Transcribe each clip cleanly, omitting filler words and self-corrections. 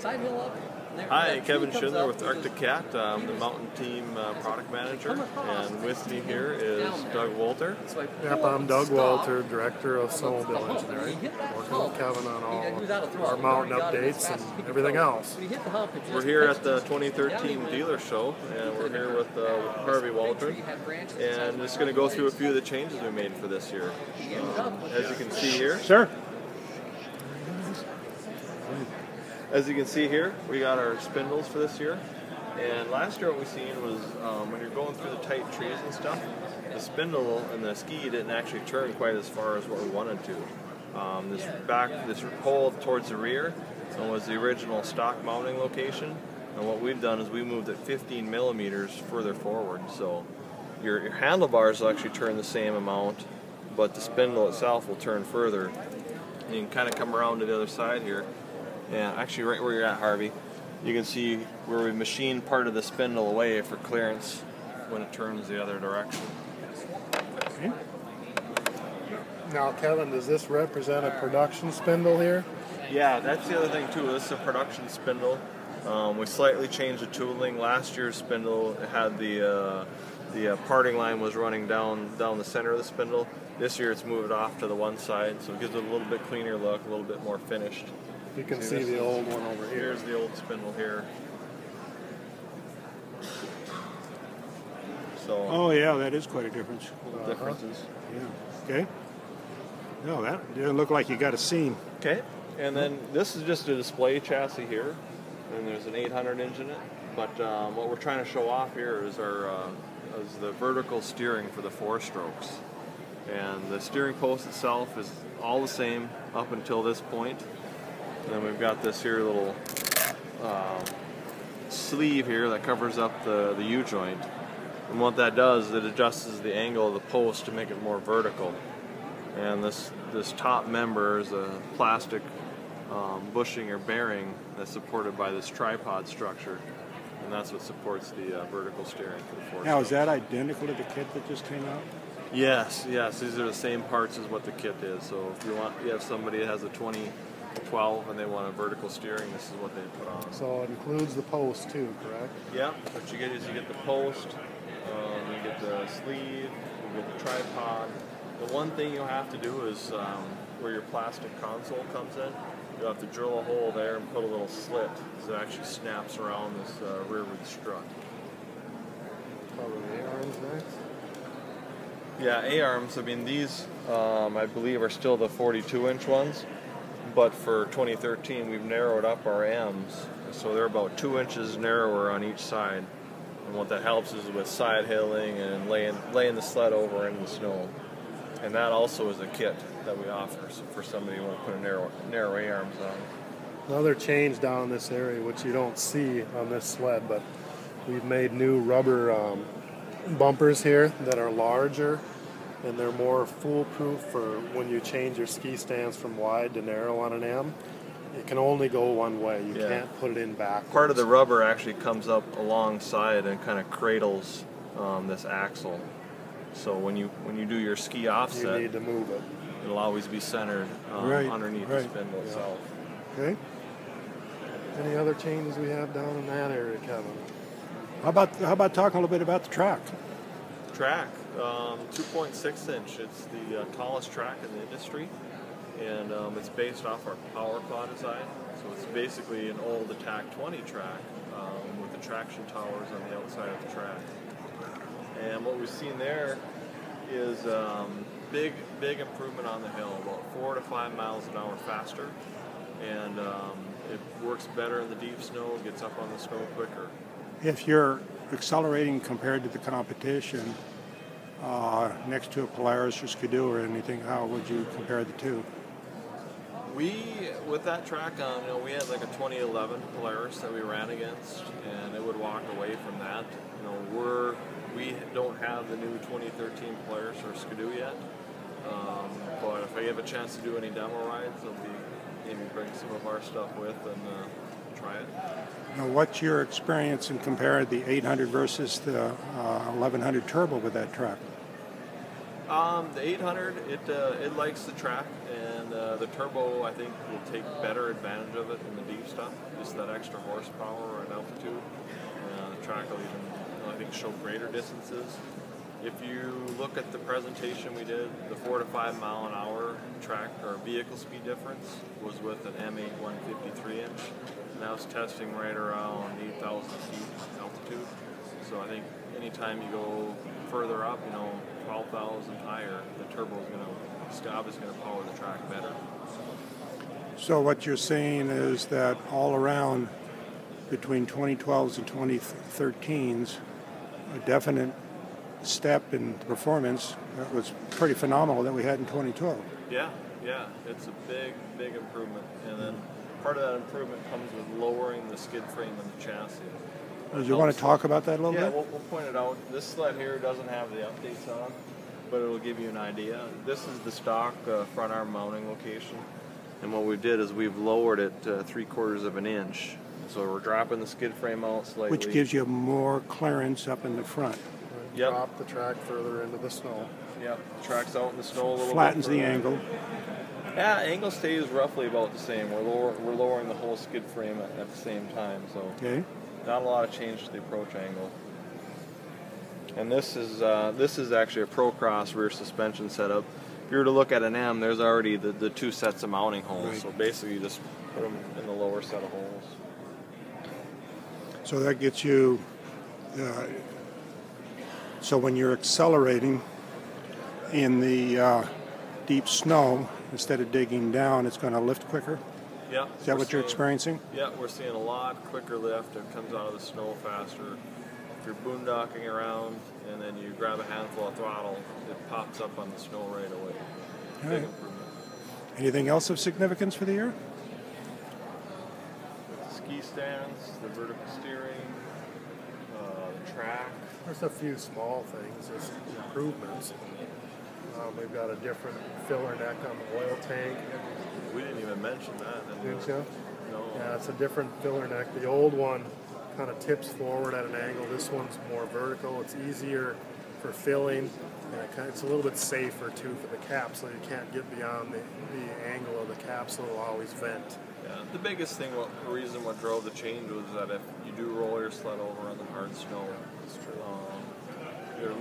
side hill up. Hi, Kevin Schindler with Arctic Cat. I'm the mountain team product manager, and with me here is Doug Walter. Yep, I'm Doug Walter, Director of Snowmobile Engineering, working with Kevin on all our mountain updates and everything else. We're here at the 2013 dealer show, and we're here with Harvey Waldron, and just going to go through a few of the changes we made for this year. As you can see here. Sure. As you can see here, we got our spindles for this year. And last year what we seen was when you're going through the tight trees and stuff, the spindle and the ski didn't actually turn quite as far as what we wanted to. This hole towards the rear was the original stock mounting location. And what we've done is we moved it 15 millimeters further forward. So your handlebars will actually turn the same amount, but the spindle itself will turn further. And you can kind of come around to the other side here. And actually right where you're at, Harvey, you can see where we machined part of the spindle away for clearance when it turns the other direction. Okay. Now, Kevin, does this represent a production spindle here? Yeah, that's the other thing too. This is a production spindle. We slightly changed the tooling. Last year's spindle had the parting line was running down the center of the spindle. This year it's moved off to the one side, so it gives it a little bit cleaner look, a little bit more finished. You can see the old one over here. Here's the old spindle here. So. Oh yeah, that is quite a difference. Differences. Yeah. Okay. No, that didn't look like you got a seam. Okay. And then this is just a display chassis here, and there's an 800 inch in it. But what we're trying to show off here is the vertical steering for the 4 strokes. And the steering post itself is all the same up until this point. And then we've got this here little sleeve here that covers up the U-joint. And what that does is it adjusts the angle of the post to make it more vertical. And this top member is a plastic bushing or bearing that's supported by this tripod structure. And that's what supports the vertical steering for the 4 Now, is that identical to the kit that just came out? Yes, these are the same parts as what the kit is. So if you have somebody that has a 2012 and they want a vertical steering, this is what they put on. So it includes the post too, correct? Yeah, what you get is you get the post, you get the sleeve, you get the tripod. The one thing you'll have to do is where your plastic console comes in, you'll have to drill a hole there and put a little slit so it actually snaps around this rearward strut. Probably the A-arms next. Yeah, A-arms, I mean these I believe are still the 42-inch ones, but for 2013 we've narrowed up our M's, so they're about 2 inches narrower on each side. And what that helps is with side hilling and laying the sled over in the snow. And that also is a kit that we offer, so for somebody who wants to put a narrow A-arms on. Another change down this area, which you don't see on this sled, but we've made new rubber bumpers here that are larger, and they're more foolproof for when you change your ski stance from wide to narrow on an M. It can only go one way. You can't put it in backwards. Part of the rubber actually comes up alongside and kind of cradles this axle. So when you do your ski offset, you need to move it. It'll always be centered underneath the spindle itself. Okay. Any other changes we have down in that area, Kevin? How about talking a little bit about the track? Track, 2.6 inch. It's the tallest track in the industry, and it's based off our power claw design. So it's basically an old Attack 20 track with the traction towers on the outside of the track. And what we've seen there is big improvement on the hill, about 4 to 5 miles an hour faster, and it works better in the deep snow, gets up on the snow quicker. If you're accelerating compared to the competition next to a Polaris or Skidoo or anything, how would you compare the two? With that track on, we had like a 2011 Polaris that we ran against, and it would walk away from that. We don't have the new 2013 Polaris or Skidoo yet, but if I have a chance to do any demo rides, I'll maybe bring some of our stuff with and try it. Now, what's your experience in comparing the 800 versus the 1100 turbo with that track? The 800, it likes the track, and And the turbo, I think, will take better advantage of it in the deep stuff. Just that extra horsepower at altitude. The track will even, I think, show greater distances. If you look at the presentation we did, the 4 to 5 mile an hour track or vehicle speed difference was with an M8 153 inch. And that was testing right around 8,000 feet altitude. So I think anytime you go further up, 12,000 higher, the turbo is going to, obviously going to power the track better. So what you're saying is that all around between 2012s and 2013s, a definite step in performance that was pretty phenomenal that we had in 2012. Yeah, it's a big improvement. And then part of that improvement comes with lowering the skid frame and the chassis. Do you want to talk about that a little bit? Yeah, we'll point it out. This sled here doesn't have the updates on, but it'll give you an idea. This is the stock front arm mounting location. And what we did is we've lowered it 3/4 of an inch. So we're dropping the skid frame out slightly. Which gives you more clearance up in the front. Yep. Drop the track further into the snow. Yep. Track's out in the snow a little Flattens bit. the angle. Yeah, angle stays roughly about the same. We're lowering the whole skid frame at the same time, so Okay. not a lot of change to the approach angle. And this is actually a Pro Cross rear suspension setup. If you were to look at an M, there's already the 2 sets of mounting holes. Right. So basically, you just put them in the lower set of holes. So that gets you, so when you're accelerating in the deep snow, instead of digging down, it's going to lift quicker? Yeah. Is that what you're experiencing? Yeah, we're seeing a lot quicker lift. It comes out of the snow faster. If you're boondocking around and then you grab a handful of throttle, it pops up on the snow right away. All Big right. improvement. Anything else of significance for the year? The ski stands, the vertical steering, the track. There's a few small things, just improvements. We've got a different filler neck on the oil tank. We didn't even mention that. Didn't you? No. Yeah, it's a different filler neck. The old one kind of tips forward at an angle. This one's more vertical. It's easier for filling, and it's a little bit safer too for the capsule. You can't get beyond the angle of the capsule. It'll always vent. Yeah. The biggest thing, the reason what drove the change was that if you do roll your sled over on the hard snow,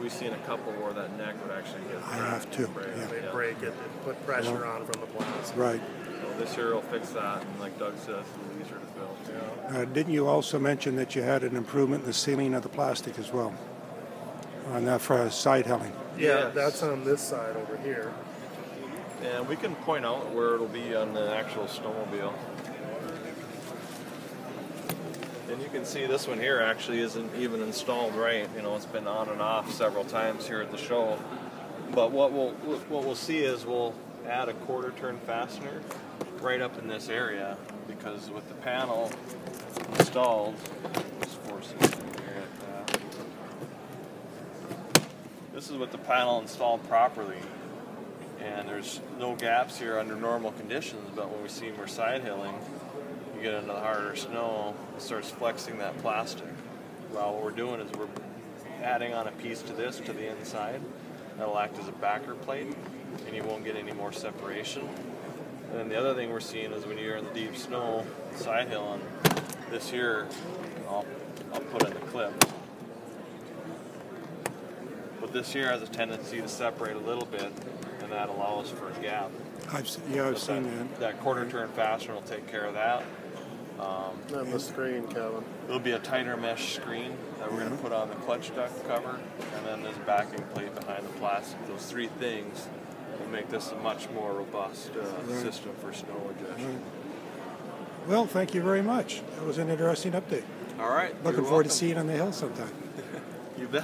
we've seen a couple where that neck would actually get I have to, yeah. They break it and put pressure on from the plastic. Right. So this year will fix that, and like Doug says, it's easier to fill. Yeah. Didn't you also mention that you had an improvement in the sealing of the plastic as well? On that for side hilling? Yeah, Yes. that's on this side over here. And we can point out where it'll be on the actual snowmobile. And you can see this one here actually isn't even installed right. It's been on and off several times here at the show. But what we'll see is we'll add a 1/4 turn fastener right up in this area, because with the panel installed, just force it here like that. This is with the panel installed properly, and there's no gaps here under normal conditions. But when we're side hilling, you get into the harder snow, it starts flexing that plastic. Well, what we're doing is we're adding on a piece to this to the inside. That'll act as a backer plate, and you won't get any more separation. And then the other thing we're seeing is when you're in the deep snow, side hilling, this here, I'll put in the clip. But this here has a tendency to separate a little bit, and that allows for a gap. I've seen that. That 1/4 turn fastener will take care of that. On the screen, Kevin. There'll be a tighter mesh screen that we're going to put on the clutch duct cover, and then this backing plate behind the plastic. Those 3 things will make this a much more robust system for snow injection. Well, thank you very much. That was an interesting update. All right. Looking forward to seeing you on the hill sometime. You bet.